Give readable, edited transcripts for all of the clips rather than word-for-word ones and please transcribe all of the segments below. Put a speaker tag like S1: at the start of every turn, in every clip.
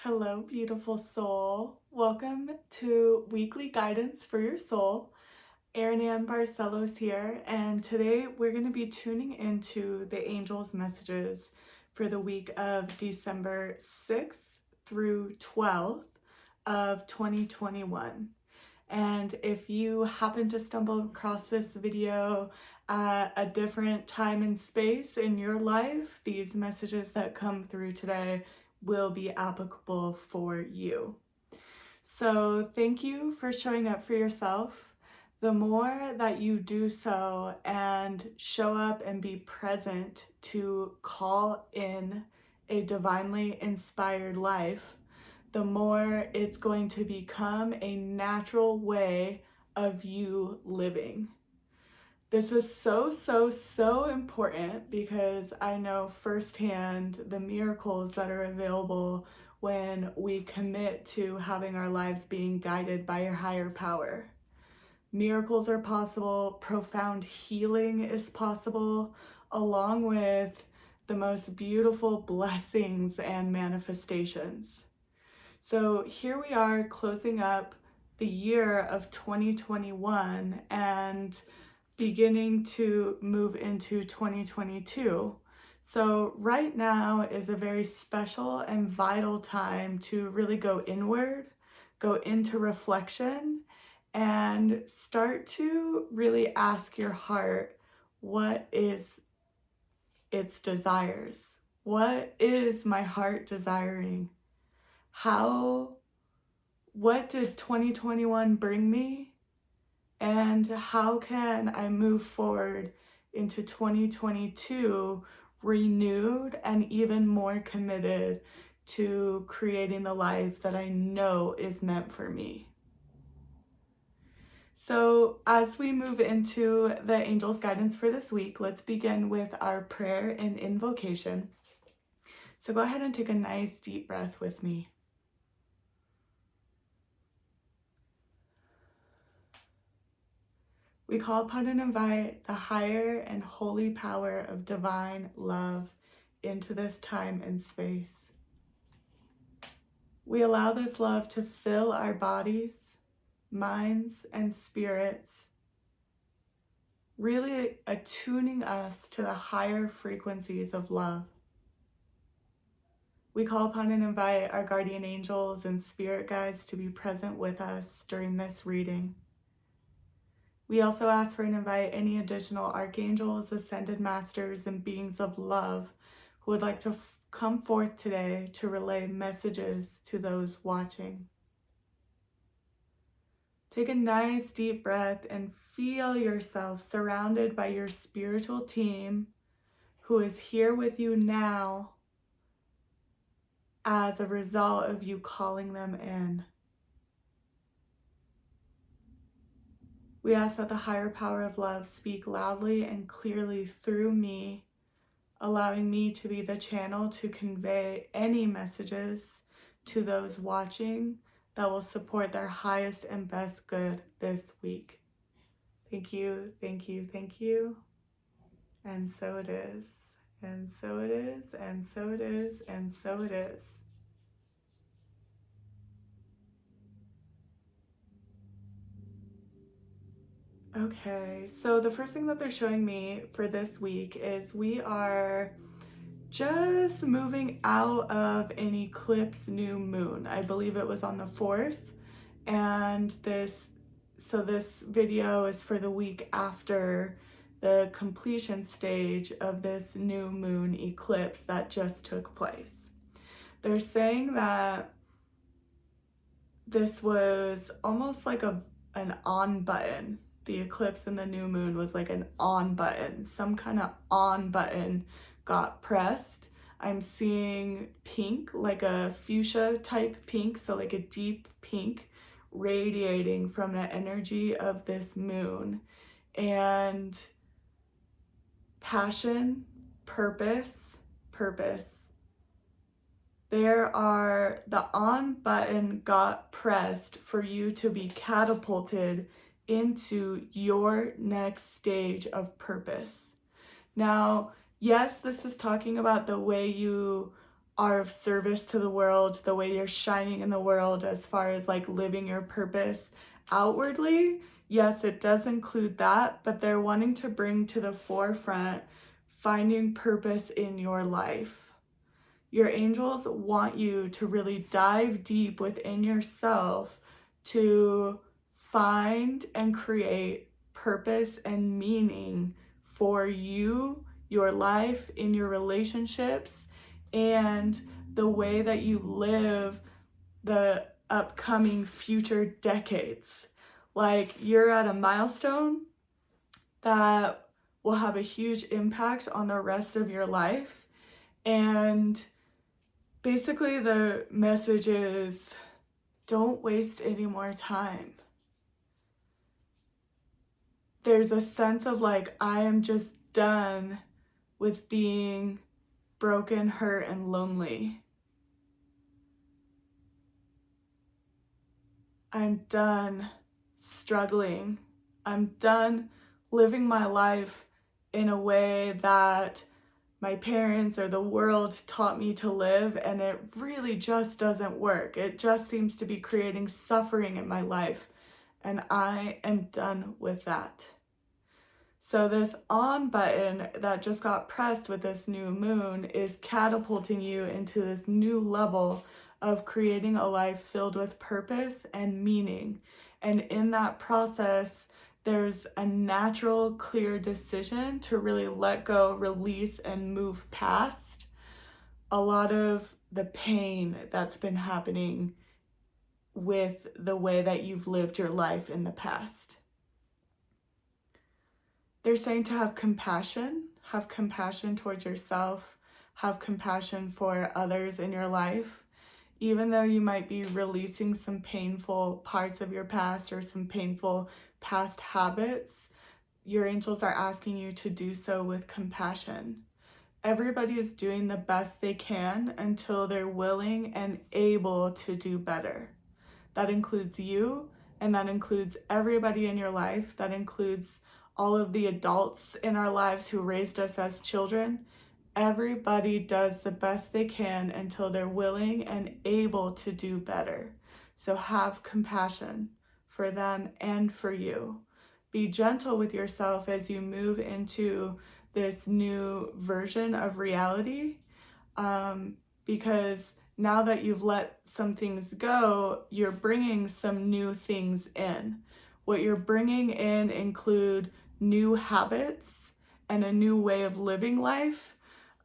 S1: Hello, beautiful soul. Welcome to Weekly Guidance for Your Soul. Erin Ann Barcellos here, and today we're going to be tuning into the angels' messages for the week of December 6th through 12th of 2021. And if you happen to stumble across this video at a different time and space in your life, these messages that come through today will be applicable for you. So thank you for showing up for yourself. The more that you do so and show up and be present to call in a divinely inspired life, the more it's going to become a natural way of you living. This is so important because I know firsthand the miracles that are available when we commit to having our lives being guided by your higher power. Miracles are possible, profound healing is possible, along with the most beautiful blessings and manifestations. So here we are closing up the year of 2021 and beginning to move into 2022. So right now is a very special and vital time to really go inward, go into reflection, and start to really ask your heart what is its desires. What is my heart desiring? What did 2021 bring me? And how can I move forward into 2022 renewed and even more committed to creating the life that I know is meant for me? So as we move into the angel's guidance for this week, let's begin with our prayer and invocation. So go ahead and take a nice deep breath with me. We call upon and invite the higher and holy power of divine love into this time and space. We allow this love to fill our bodies, minds, and spirits, really attuning us to the higher frequencies of love. We call upon and invite our guardian angels and spirit guides to be present with us during this reading. We also ask for and invite any additional archangels, ascended masters, and beings of love who would like to come forth today to relay messages to those watching. Take a nice deep breath and feel yourself surrounded by your spiritual team who is here with you now as a result of you calling them in. We ask that the higher power of love speak loudly and clearly through me, allowing me to be the channel to convey any messages to those watching that will support their highest and best good this week. Thank you, thank you, thank you. And so it is, and so it is, and so it is, and so it is. Okay, so the first thing that they're showing me for this week is we are just moving out of an eclipse new moon. I believe it was on the 4th, and this video is for the week after the completion stage of this new moon eclipse that just took place. They're saying that this was almost like an on button. The eclipse and the new moon was like an on button. Some kind of on button got pressed. I'm seeing pink, like a fuchsia type pink, so like a deep pink radiating from the energy of this moon. And passion, purpose. The on button got pressed for you to be catapulted into your next stage of purpose. Now, yes, this is talking about the way you are of service to the world, the way you're shining in the world as far as like living your purpose outwardly. Yes, it does include that, but they're wanting to bring to the forefront finding purpose in your life. Your angels want you to really dive deep within yourself to find and create purpose and meaning for you, your life, in your relationships, and the way that you live the upcoming future decades. Like, you're at a milestone that will have a huge impact on the rest of your life. And basically, the message is don't waste any more time. There's a sense of like, I am just done with being broken, hurt, and lonely. I'm done struggling. I'm done living my life in a way that my parents or the world taught me to live, and it really just doesn't work. It just seems to be creating suffering in my life, and I am done with that. So this on button that just got pressed with this new moon is catapulting you into this new level of creating a life filled with purpose and meaning. And in that process, there's a natural, clear decision to really let go, release, and move past a lot of the pain that's been happening with the way that you've lived your life in the past. They're saying to have compassion towards yourself, have compassion for others in your life. Even though you might be releasing some painful parts of your past or some painful past habits, your angels are asking you to do so with compassion. Everybody is doing the best they can until they're willing and able to do better. That includes you, and that includes everybody in your life. That includes all of the adults in our lives who raised us as children. Everybody does the best they can until they're willing and able to do better. So have compassion for them and for you. Be gentle with yourself as you move into this new version of reality, because now that you've let some things go, you're bringing some new things in. What you're bringing in include new habits and a new way of living life.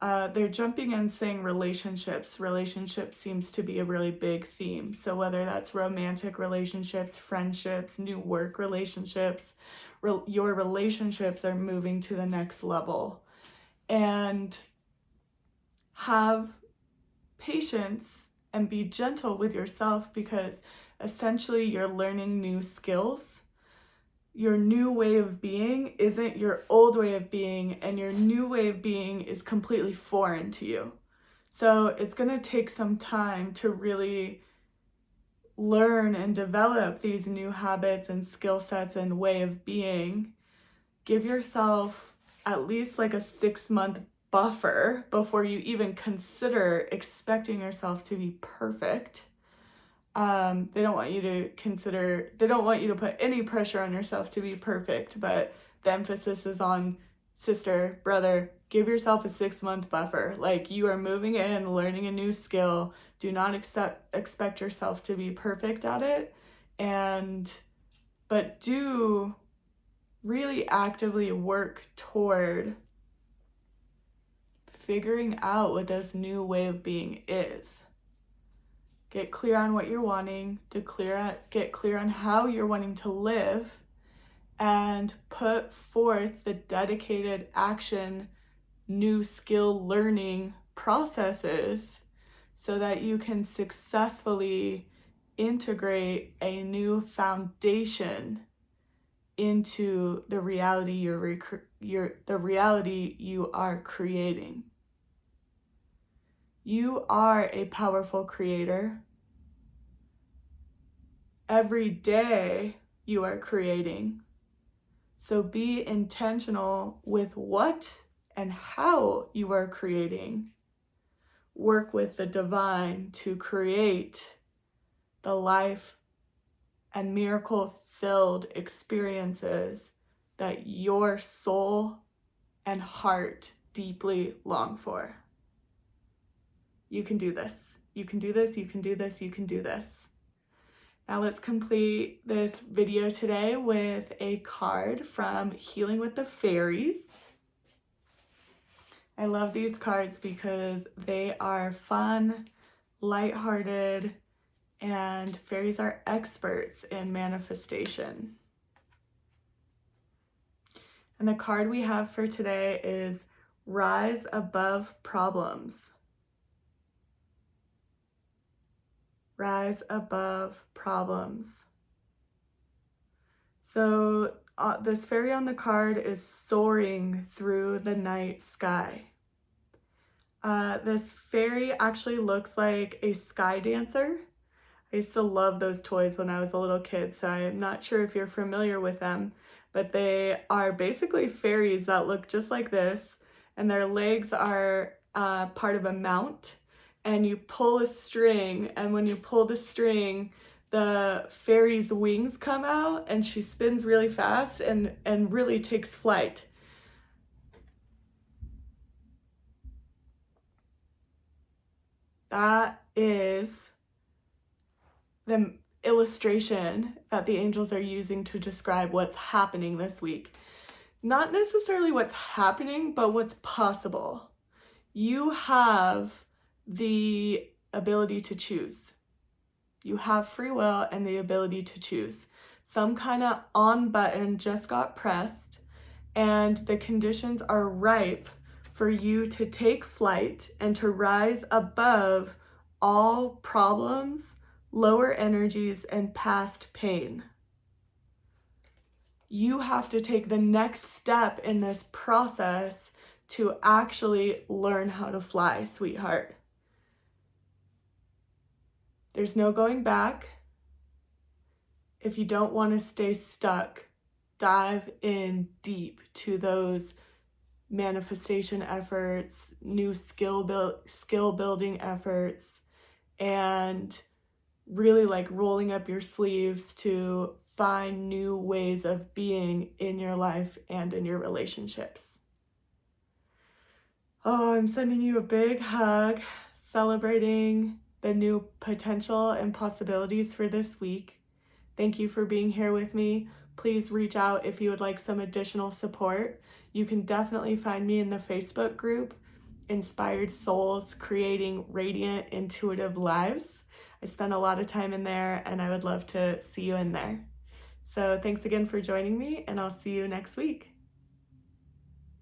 S1: They're jumping in saying relationships. Relationship seems to be a really big theme. So whether that's romantic relationships, friendships, new work relationships, your relationships are moving to the next level. And have patience and be gentle with yourself, because essentially you're learning new skills. Your new way of being isn't your old way of being, and your new way of being is completely foreign to you. So it's going to take some time to really learn and develop these new habits and skill sets and way of being. Give yourself at least like a 6-month buffer before you even consider expecting yourself to be perfect. They don't want you to put any pressure on yourself to be perfect, but the emphasis is on sister, brother, give yourself a 6-month buffer. Like, you are moving in, learning a new skill. Do not expect yourself to be perfect at it. But do really actively work toward figuring out what this new way of being is. Get clear on what you're wanting, get clear on how you're wanting to live, and put forth the dedicated action, new skill learning processes so that you can successfully integrate a new foundation into the reality you are creating. You are a powerful creator. Every day you are creating. So be intentional with what and how you are creating. work with the divine to create the life and miracle-filled experiences that your soul and heart deeply long for. You can do this. You can do this. You can do this. You can do this. Now let's complete this video today with a card from Healing with the Fairies. I love these cards because they are fun, lighthearted, and fairies are experts in manifestation. And the card we have for today is Rise Above Problems. Rise above problems. So this fairy on the card is soaring through the night sky. This fairy actually looks like a sky dancer. I used to love those toys when I was a little kid, so I'm not sure if you're familiar with them, but they are basically fairies that look just like this, and their legs are part of a mount, and you pull a string, and when you pull the string, the fairy's wings come out, and she spins really fast and really takes flight. That is the illustration that the angels are using to describe what's happening this week. Not necessarily what's happening, but what's possible. You have the ability to choose. You have free will and the ability to choose. Some kind of on button just got pressed, and the conditions are ripe for you to take flight and to rise above all problems, lower energies, and past pain. You have to take the next step in this process to actually learn how to fly, sweetheart. There's no going back. If you don't want to stay stuck, dive in deep to those manifestation efforts, new skill building efforts, and really like rolling up your sleeves to find new ways of being in your life and in your relationships. Oh, I'm sending you a big hug, celebrating the new potential and possibilities for this week. Thank you for being here with me. Please reach out if you would like some additional support. You can definitely find me in the Facebook group, Inspired Souls Creating Radiant Intuitive Lives. I spend a lot of time in there, and I would love to see you in there. So thanks again for joining me, and I'll see you next week.